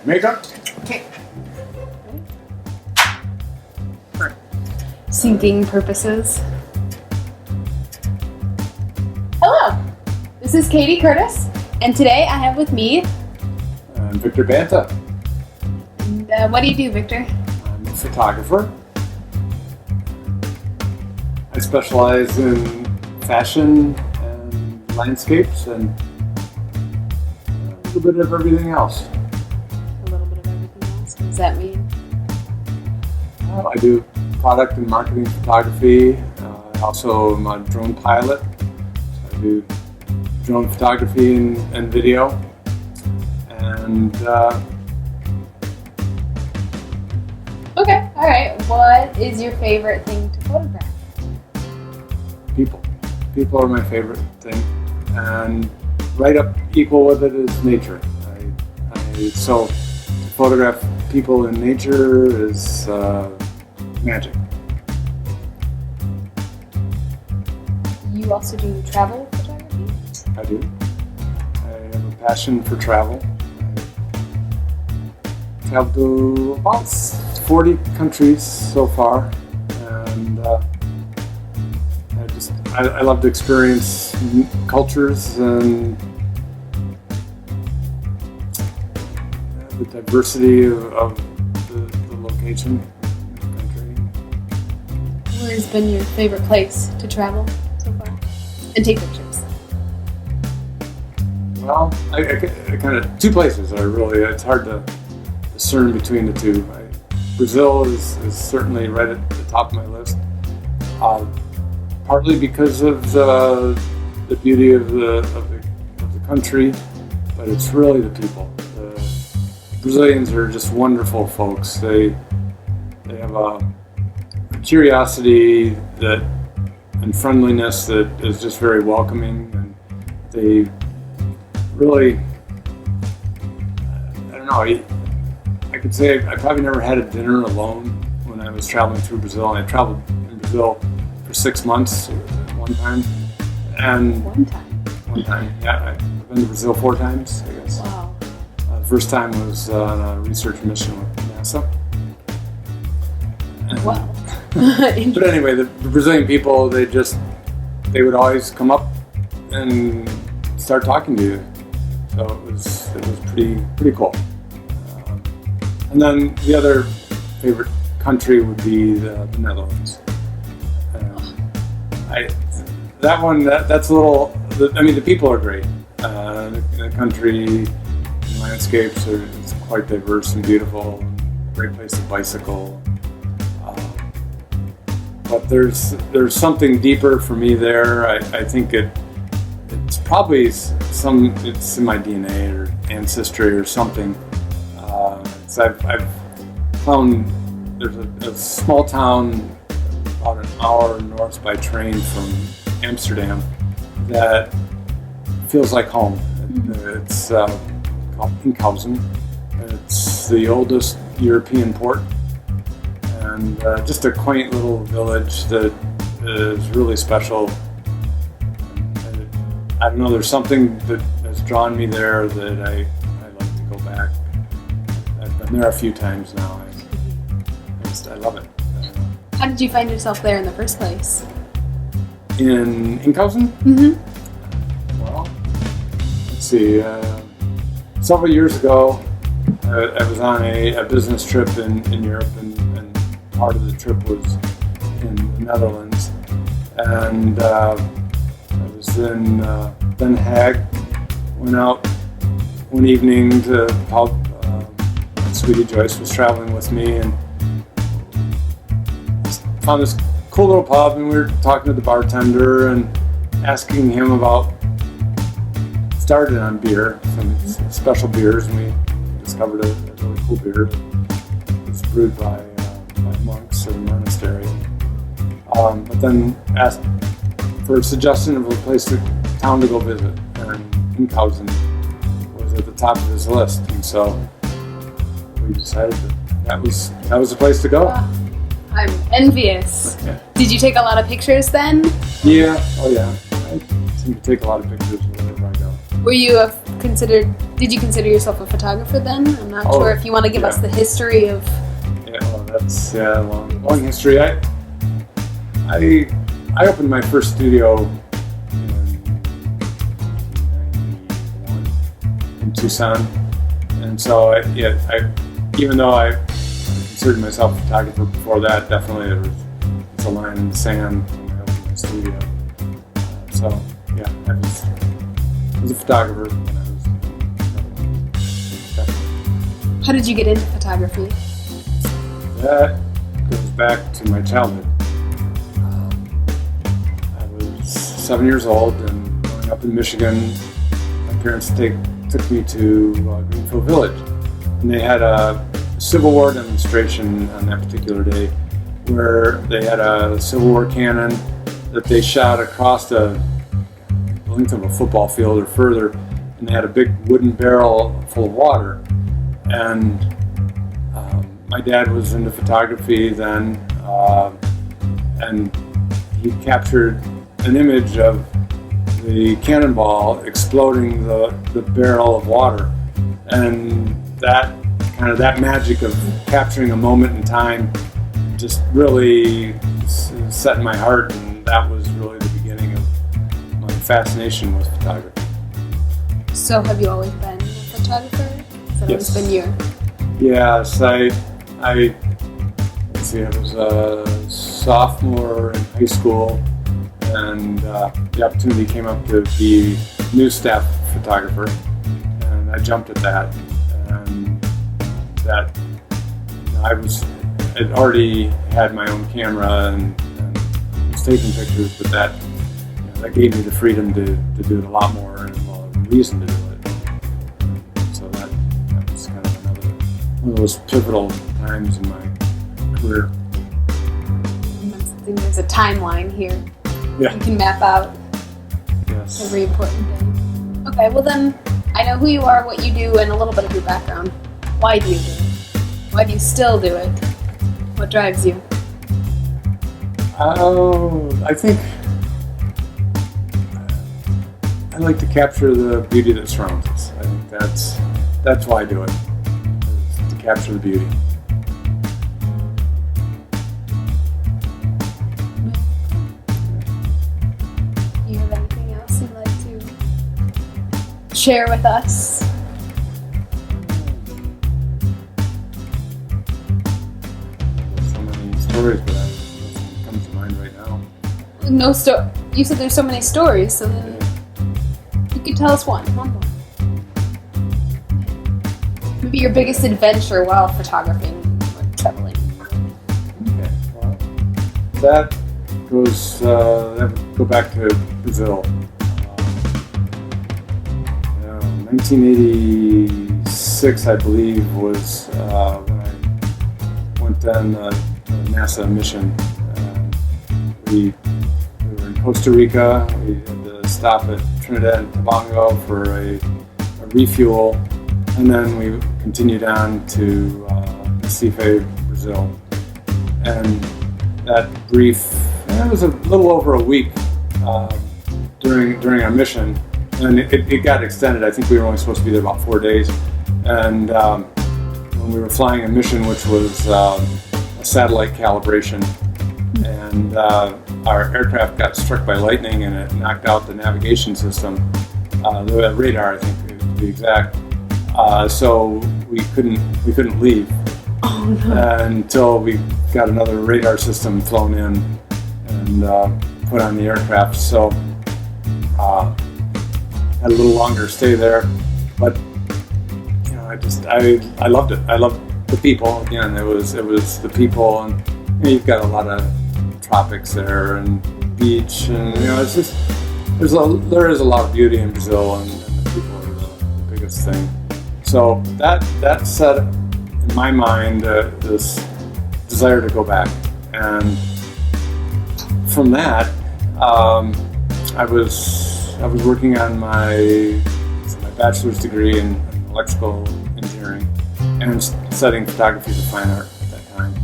Makeup? Okay. For syncing purposes. Hello, this is Katie Curtis, and today I have with me... I'm Victor Banta. And what do you do, Victor? I'm a photographer. I specialize in fashion and landscapes and a little bit of everything else. A little bit of everything else. What does that mean? I do product and marketing photography. I also am a drone pilot. So I do drone photography and video. And Okay, alright. What is your favorite thing to photograph? people. People are my favorite thing. And right up equal with it is nature. So to photograph people in nature is magic. You also do travel photography? I do. I have a passion for travel. I traveled to about 40 countries so far, and I love to experience cultures and the diversity of the location in the country. Where's been your favorite place to travel so far? And take pictures. Well, I kind of two places are really, it's hard to discern between the two. Brazil is certainly right at the top of my list, partly because of the beauty of the country, but it's really the people. The Brazilians are just wonderful folks. They have a curiosity and friendliness that is just very welcoming, and they really, I don't know, I could say I probably never had a dinner alone when I was traveling through Brazil. And I traveled in Brazil for 6 months one time. And One time? One time, yeah. I've been to Brazil 4 times, I guess. Wow. The first time was on a research mission with NASA. And, Wow. But anyway, the Brazilian people, they would always come up and start talking to you. So it was pretty cool. And then the other favorite country would be the Netherlands. That's a little. The people are great. The country, the landscapes it's quite diverse and beautiful. Great place to bicycle. But there's something deeper for me there. I think it's probably it's in my DNA or ancestry or something. I've found there's a small town about an hour north by train from Amsterdam that feels like home. Mm-hmm. It's called Enkhuizen. It's the oldest European port, and just a quaint little village that is really special. I don't know, there's something that has drawn me there that I like to go back. I've been there a few times now. I love it. How did you find yourself there in the first place? In Enkhuizen? Mm-hmm. Well, let's see. Several years ago, I was on a business trip in Europe, and part of the trip was in the Netherlands. And I was in Den Haag. Went out one evening to the pub. Sweetie Joyce was traveling with me, and found this cool little pub, and we were talking to the bartender and asking him about, started on beer, some special beers, and we discovered a really cool beer that was brewed by monks at a monastery. But then asked for a suggestion of a town to go visit, and Enkhuizen was at the top of his list, and so we decided that was the place to go. I'm envious. Yeah. Did you take a lot of pictures then? Yeah. Oh yeah. I seem to take a lot of pictures wherever I go. Were you did you consider yourself a photographer then? I'm not sure if you want to give us the history of... Yeah, well, that's long history. I opened my first studio in Tucson, and so even though I considered myself a photographer before that, definitely there was a line in the sand when I opened my studio. I was a photographer when I was definitely. How did you get into photography? That goes back to my childhood. I was 7 years old, and growing up in Michigan, my parents took me to Greenfield Village, and they had a Civil War demonstration on that particular day, where they had a Civil War cannon that they shot across the length of a football field or further, and they had a big wooden barrel full of water. And my dad was into photography then, and he captured an image of the cannonball exploding the barrel of water, and that magic of capturing a moment in time just really set in my heart, and that was really the beginning of my fascination with photography. So have you always been a photographer? Has that always been your... Yes, I was a sophomore in high school, and the opportunity came up to be news staff photographer, and I jumped at that. And that I'd already had my own camera and was taking pictures, but that gave me the freedom to do it a lot more, and a reason to do it. So that was kind of another one of those pivotal times in my career. I think there's a timeline here. Yeah. You can map out every important thing. Okay, well then, I know who you are, what you do, and a little bit of your background. Why do you do it? Why do you still do it? What drives you? I think I like to capture the beauty that surrounds us. I think that's why I do it, is to capture the beauty. Do you have anything else you'd like to share with us? There's so many stories, but nothing comes to mind right now. No You said there's so many stories, so then you could tell us one more. Maybe your biggest adventure while photographing or traveling. Okay, well, that would go back to Brazil. 1986, I believe, was when I went on a NASA mission. We were in Costa Rica. We had to stop at Trinidad and Tobago for a refuel, and then we continued on to Recife, Brazil. And that it was a little over a week during our mission, and it got extended. I think we were only supposed to be there about 4 days. And when we were flying a mission, which was a satellite calibration, and our aircraft got struck by lightning, and it knocked out the navigation system, the radar, I think, to be exact. So we couldn't leave until we got another radar system flown in and put on the aircraft. So had a little longer stay there, but I loved it. I loved the people. Again, it was the people, and you've got a lot of tropics there and beach, and it's just there is a lot of beauty in Brazil, and the people are the biggest thing. So that set in my mind this desire to go back, and from that I was working on my bachelor's degree in electrical engineering and studying photography as a fine art at that time.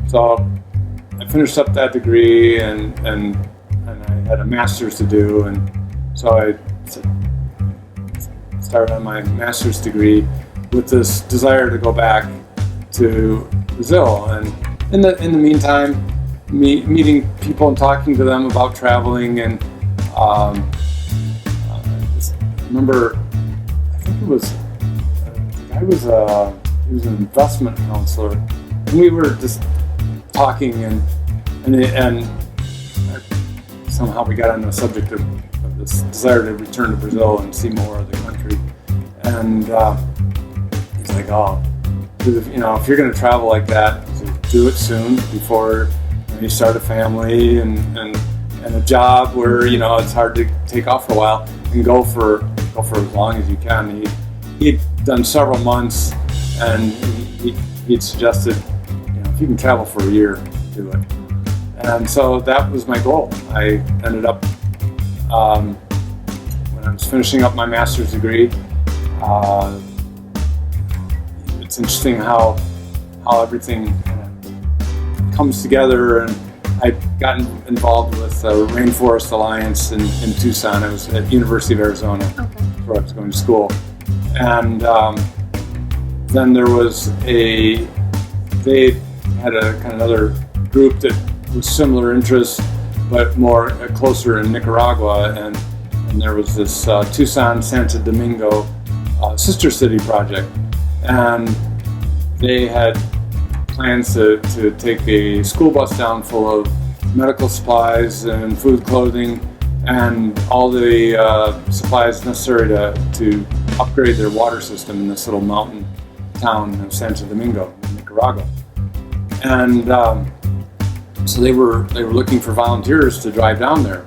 So I finished up that degree, and I had a master's to do, and so I started on my master's degree with this desire to go back to Brazil, and in the meantime, meeting people and talking to them about traveling, and I remember, I think it was the guy he was an investment counselor, and we were just talking, and somehow we got on the subject of this desire to return to Brazil and see more of the country, and he's like, oh, you know, if you're going to travel like that, do it soon before you start a family and a job where, you know, it's hard to take off for a while, and go for as long as you can. He'd done several months, and he'd suggested, you know, if you can travel for a year, do it. And so that was my goal. I ended up, when I was finishing up my master's degree, it's interesting how everything comes together, and I'd gotten involved with the Rainforest Alliance in Tucson. I was at University of Arizona, where I was going to school. And then there was they had a kind of another group that was similar interests, but more closer in Nicaragua, and there was this Tucson Santo Domingo sister city project, and they had plans to take a school bus down full of medical supplies and food, clothing, and all the supplies necessary to upgrade their water system in this little mountain town of Santo Domingo, Nicaragua. And so they were looking for volunteers to drive down there,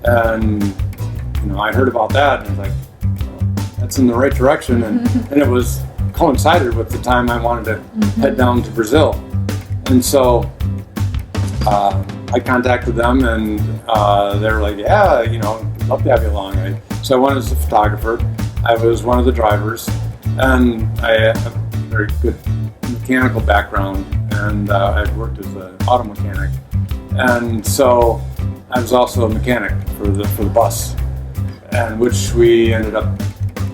and you know, I heard about that, and I was like, well, that's in the right direction, and it was coincided with the time I wanted to head down to Brazil. And so I contacted them, and they were like, yeah, you know, I'd love to have you along. So I went as a photographer. I was one of the drivers, and I have a very good mechanical background, and I'd worked as an auto mechanic. And so I was also a mechanic for the bus, and which we ended up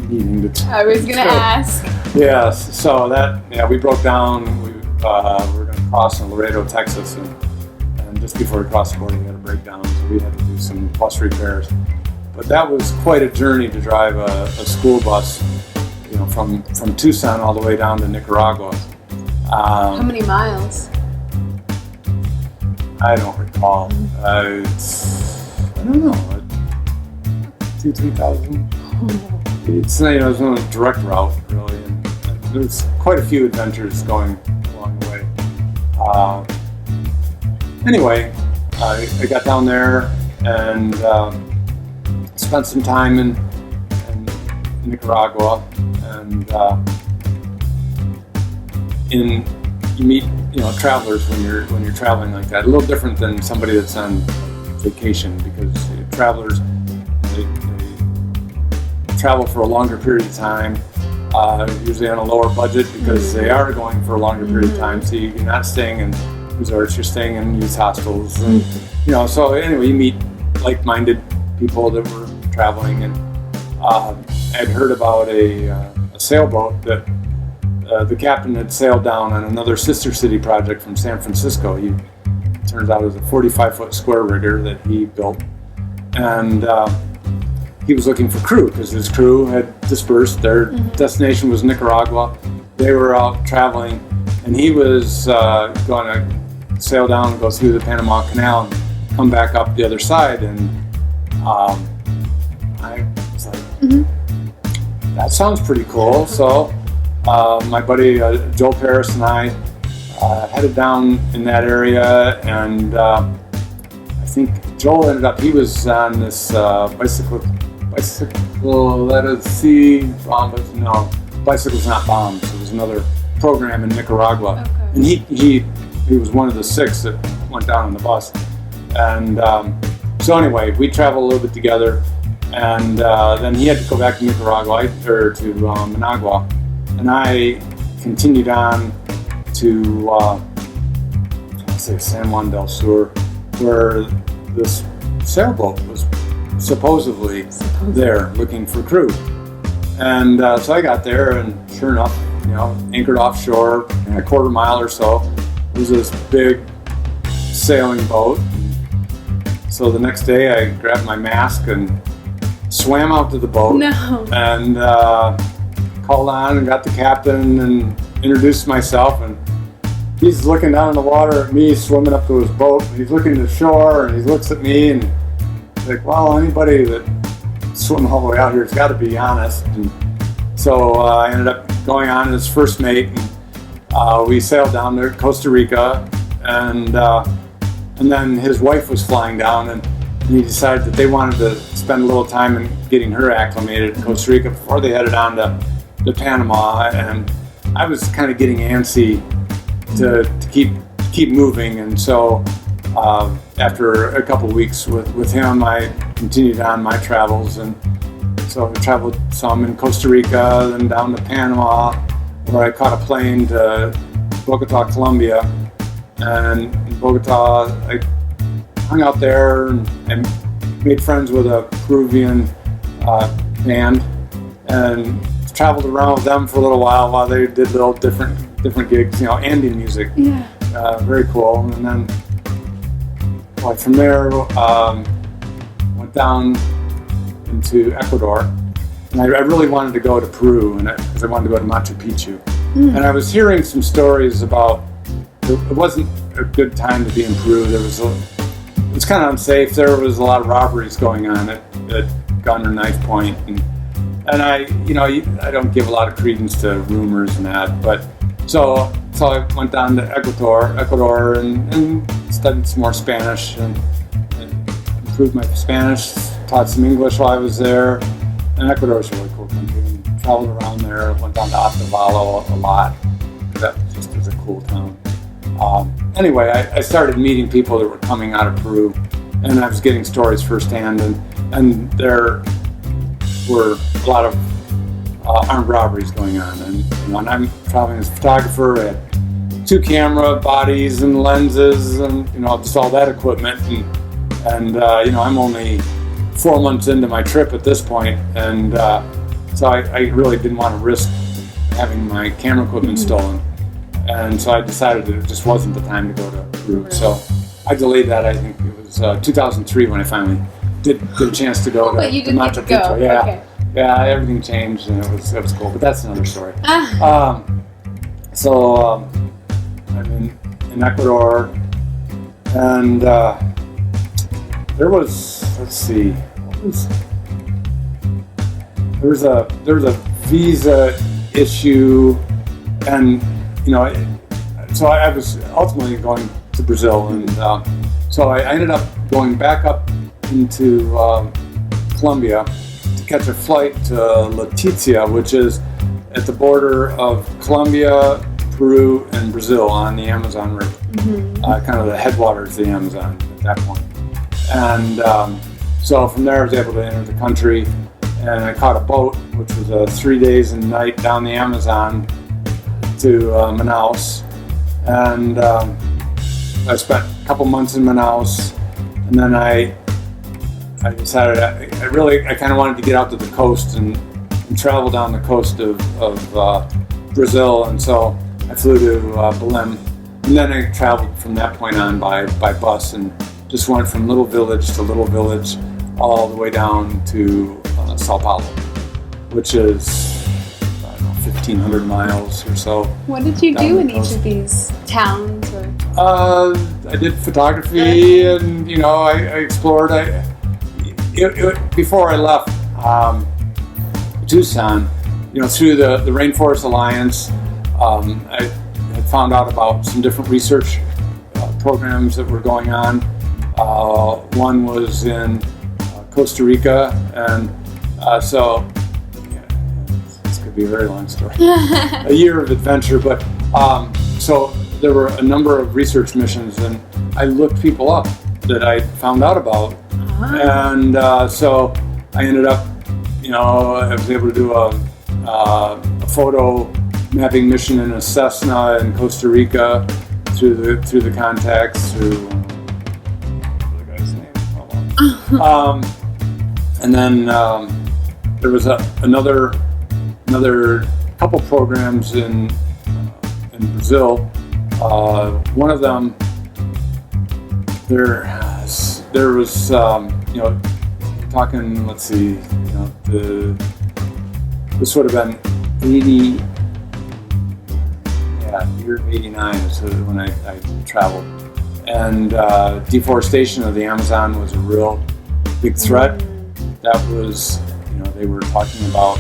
needing to. I was going to ask. Yes, so we broke down. We were going to cross in Laredo, Texas, and just before we crossed the border, we had a breakdown, so we had to do some bus repairs. But that was quite a journey to drive a school bus, you know, from Tucson all the way down to Nicaragua. How many miles? I don't recall. I don't know, 2,000-3,000. It's, you know, it was not a direct route, really, and there's quite a few adventures going along the way. Anyway, I got down there and spent some time in Nicaragua, and you meet, you know, travelers when you're traveling like that. A little different than somebody that's on vacation, because travelers they travel for a longer period of time, usually on a lower budget, because they are going for a longer period of time. So you're not staying in resorts, you're staying in youth hostels, and you know. So anyway, you meet like-minded people that were traveling, and I'd heard about a sailboat that the captain had sailed down on another sister city project from San Francisco. It turns out it was a 45-foot square rigger that he built, and he was looking for crew because his crew had dispersed. Their destination was Nicaragua. They were out traveling, and he was going to sail down and go through the Panama Canal and come back up the other side. And I was like, that sounds pretty cool. So my buddy Joel Paris and I headed down in that area, and I think Joel ended up, he was on this bicycle, let us see, bombs. No, bicycles not bombs. It was another program in Nicaragua, and he was one of the 6 that went down on the bus. And so anyway, we traveled a little bit together, and then he had to go back to Nicaragua, or to Managua, and I continued on to San Juan del Sur, where this sailboat was supposedly there looking for crew. And so I got there, and sure enough, anchored offshore a quarter mile or so. It was this big sailing boat. So the next day I grabbed my mask and swam out to the boat. No. And called on and got the captain and introduced myself. And he's looking down in the water at me swimming up to his boat. He's looking to shore and he looks at me and he's like, well, anybody that swim all the way out here has got to be honest. And so I ended up going on as first mate, and we sailed down to Costa Rica, and then his wife was flying down, and he decided that they wanted to spend a little time in getting her acclimated in Costa Rica before they headed on to Panama. And I was kind of getting antsy to keep moving, and so after a couple weeks with him, I continued on my travels, and so I traveled some in Costa Rica, then down to Panama, where I caught a plane to Bogota, Colombia. And in Bogota, I hung out there and made friends with a Peruvian band, and traveled around with them for a little while they did little different gigs, Andean music. Yeah. Very cool. And then from there, went down into Ecuador, and I really wanted to go to Peru, because I wanted to go to Machu Picchu. And I was hearing some stories about it wasn't a good time to be in Peru. It was kind of unsafe. There was a lot of robberies going on at gun or knife point, and I don't give a lot of credence to rumors and that, but so I went down to Ecuador and studied some more Spanish and improved my Spanish. Taught some English while I was there, and Ecuador's a really cool country. And traveled around there, went down to Otavalo a lot. That just was a cool town. Anyway, I started meeting people that were coming out of Peru, and I was getting stories firsthand, and there were a lot of armed robberies going on. And when I'm traveling as a photographer, I had 2 camera bodies and lenses, and just all that equipment, and I'm only 4 months into my trip at this point, and so I really didn't want to risk having my camera equipment stolen, and so I decided that it just wasn't the time to go to Peru. Right. So I delayed that. I think it was 2003 when I finally did a chance to go to Machu Picchu. Yeah, okay. Yeah, everything changed, and it was cool. But that's another story. So I'm in Ecuador, and there was, let's see, there was a visa issue, and so I was ultimately going to Brazil, and so I ended up going back up into Colombia to catch a flight to Leticia, which is at the border of Colombia, Peru, and Brazil on the Amazon River, kind of the headwaters of the Amazon at that point. And so from there I was able to enter the country, and I caught a boat, which was a 3 days and night down the Amazon to Manaus. And I spent a couple months in Manaus, and then I decided I kind of wanted to get out to the coast and travel down the coast of Brazil, and so I flew to Belém, and then I traveled from that point on by bus, and just went from little village to little village all the way down to Sao Paulo, which is, I don't know, 1,500 miles or so. What did you do in each of these towns? I did photography, and I explored. Before I left Tucson, through the Rainforest Alliance, I had found out about some different research programs that were going on. One was in Costa Rica, and so this could be a very long story. A year of adventure, but so there were a number of research missions, and I looked people up that I found out about, and so I ended up, I was able to do a photo mapping mission in a Cessna in Costa Rica through the contacts, through the guy's name. And then there was another couple programs in Brazil. One of them, there was talking. Let's see, this would have been 80. Yeah, year of '89 is when I traveled, and deforestation of the Amazon was a real big threat. That was, they were talking about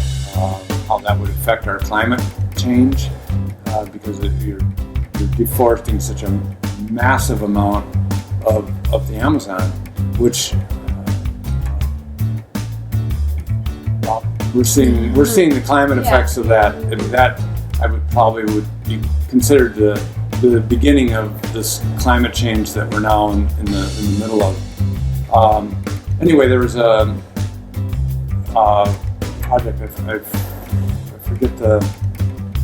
how that would affect our climate change because you're deforesting such a massive amount of the Amazon, which we're seeing the climate effects of that. I mean, that I would be considered the beginning of this climate change that we're now in the middle of. Anyway, there was a project. I forget the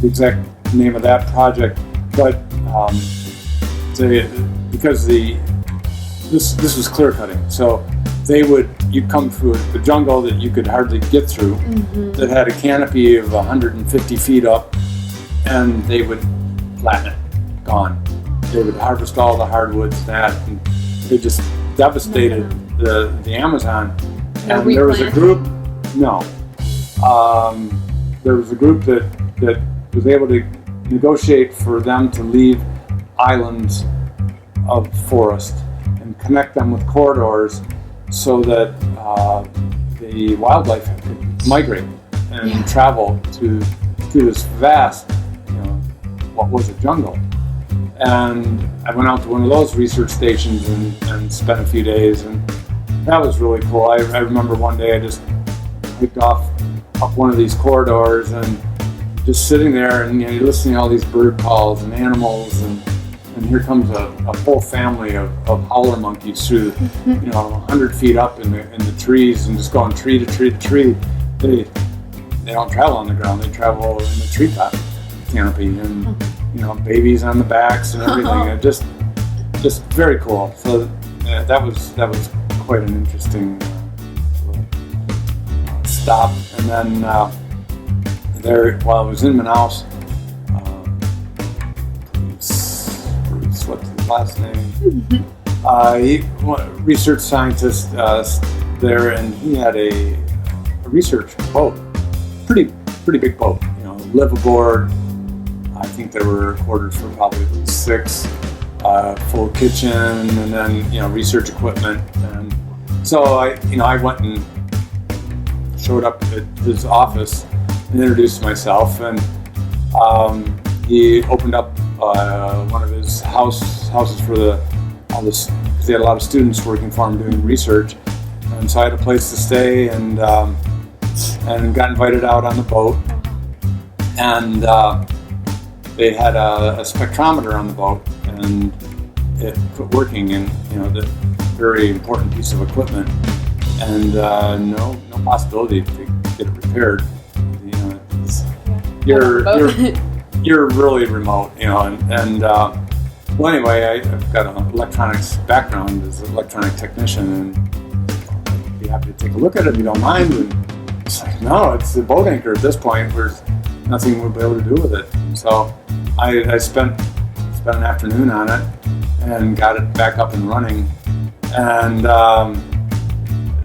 exact name of that project, but because this was clear cutting, so you'd come through a jungle that you could hardly get through, that had a canopy of 150 feet up, and they would flatten it, gone. They would harvest all the hardwoods, and they just devastated the Amazon. And there was a group, there was a group that was able to negotiate for them to leave islands of forest and connect them with corridors so that the wildlife could migrate and travel through this vast, what was a jungle. And I went out to one of those research stations and spent a few days, and that was really cool. I remember one day I just hiked up one of these corridors and just sitting there, and you're listening to all these bird calls and animals, and here comes a whole family of howler monkeys through 100 feet up in the trees, and just going tree to tree to tree. They don't travel on the ground, they travel in the treetop canopy, and babies on the backs and everything. Just very cool. So that was quite an interesting stop. And then while I was in Manaus, what's his last name? He research scientist there, and he had a research boat, pretty big boat. Live aboard. I think there were quarters for probably at least 6, full kitchen, and then research equipment. And so I went and showed up at his office and introduced myself, and he opened up one of his houses for because he had a lot of students working for him doing research, and so I had a place to stay, and got invited out on the boat, and they had a spectrometer on the boat, and it quit working, and the very important piece of equipment, and no possibility to get it repaired. You're really remote, and well, anyway, I've got an electronics background as an electronic technician, and I'd be happy to take a look at it if you don't mind. And it's like, no, it's a boat anchor at this point. There's nothing we'll be able to do with it. So I spent an afternoon on it and got it back up and running. And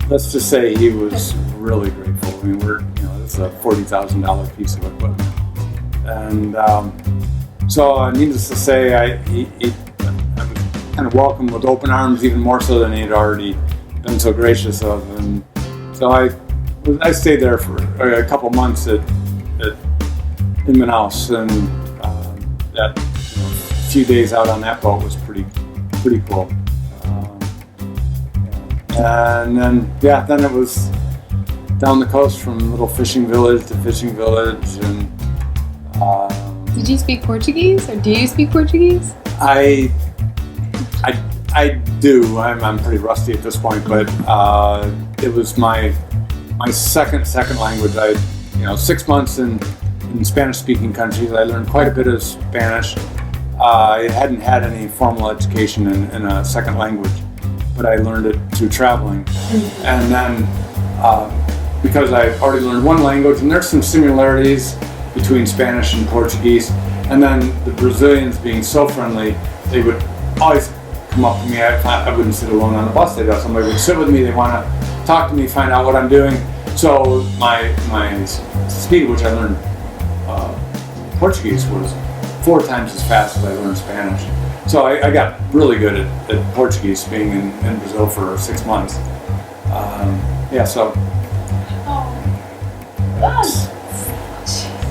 let's just say he was really grateful. I mean, it's a $40,000 piece of equipment. And so needless to say, I was kind of welcomed with open arms, even more so than he had already been so gracious of. And so I stayed there for a couple months in Manaus, and that few days out on that boat was pretty cool. And then it was down the coast from little fishing village to fishing village, and did you speak Portuguese, or do you speak Portuguese? I do. I'm pretty rusty at this point, but it was my second language. 6 months in Spanish-speaking countries, I learned quite a bit of Spanish. I hadn't had any formal education in a second language, but I learned it through traveling. And then because I've already learned one language, and there's some similarities between Spanish and Portuguese. And then the Brazilians being so friendly, they would always come up to me. I wouldn't sit alone on the bus. Somebody would sit with me. They want to talk to me, find out what I'm doing. So my speed, which I learned Portuguese, was 4 times as fast as I learned Spanish. So I got really good at Portuguese, being in Brazil for 6 months. So.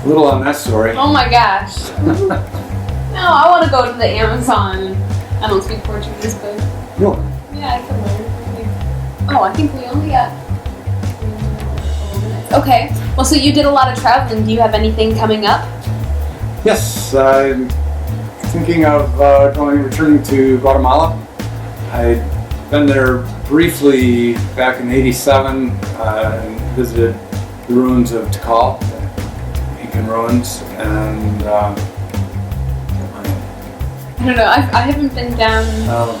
A little unnecessary. Oh my gosh. No, I want to go to the Amazon. I don't speak Portuguese, but Really? yeah, I can learn. Oh, I think we only got 4 minutes. Okay. Well, so you did a lot of traveling. Do you have anything coming up? Yes, I'm thinking of returning to Guatemala. I'd been there briefly back in '87 and visited the ruins of Tikal, the Incan ruins, and I don't know. I haven't been down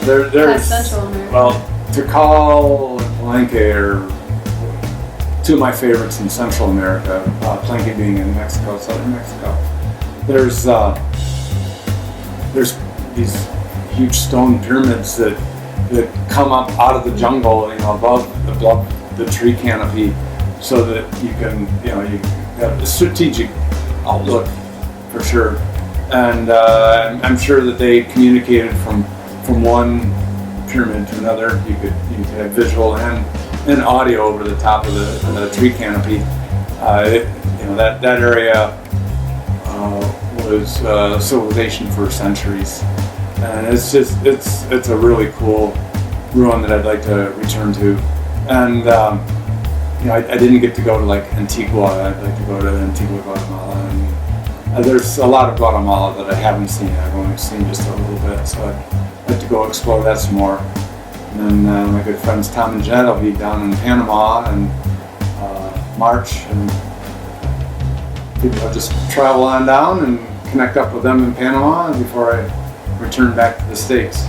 there's Central America. Well, Tikal and Palenque are 2 of my favorites in Central America. Palenque being in Mexico, southern Mexico. There's these huge stone pyramids that come up out of the jungle, above the tree canopy, so that you can, you have a strategic outlook for sure. And I'm sure that they communicated from one pyramid to another. You could have visual and audio over the top of the tree canopy. That area was civilization for centuries, and it's a really cool ruin that I'd like to return to. And I didn't get to go to like Antigua. I'd like to go to Antigua, Guatemala, and there's a lot of Guatemala that I haven't seen. I've only seen just a little bit, so I'd like to go explore that some more. And then my good friends Tom and Jed will be down in Panama in March, and I'll just travel on down and connect up with them in Panama before I return back to the States.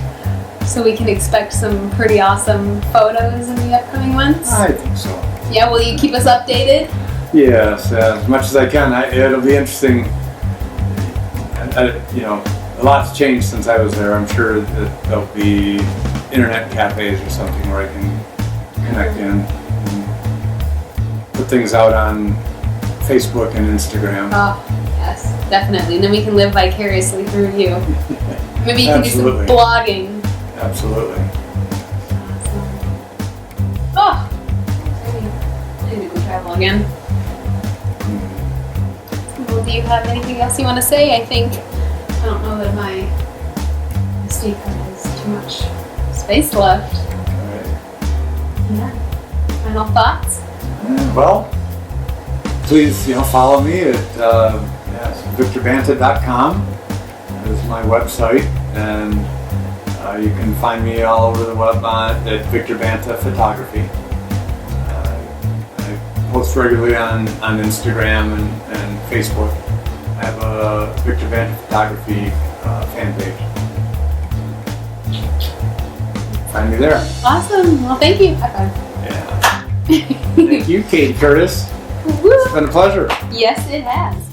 So we can expect some pretty awesome photos in the upcoming months? I think so. Yeah, will you keep us updated? Yes, as much as I can. It'll be interesting. A lot's changed since I was there. I'm sure that there'll be internet cafes or something where I can connect in and put things out on Facebook and Instagram. Oh, yes, definitely. And then we can live vicariously through you. Maybe you can do some blogging. Absolutely. Oh, I need to go travel again. Well, do you have anything else you want to say? I don't know that my SD card has too much space left. All right. Yeah. Final thoughts? Well, please, follow me at VictorBanta.com. That is my website, and you can find me all over the web at Victor Banta Photography. I post regularly on Instagram and Facebook. I have a Victor Banta Photography fan page. Find me there. Awesome. Well, thank you. High five. Yeah. Thank you, Katie Curtis. Woo. It's been a pleasure. Yes, it has.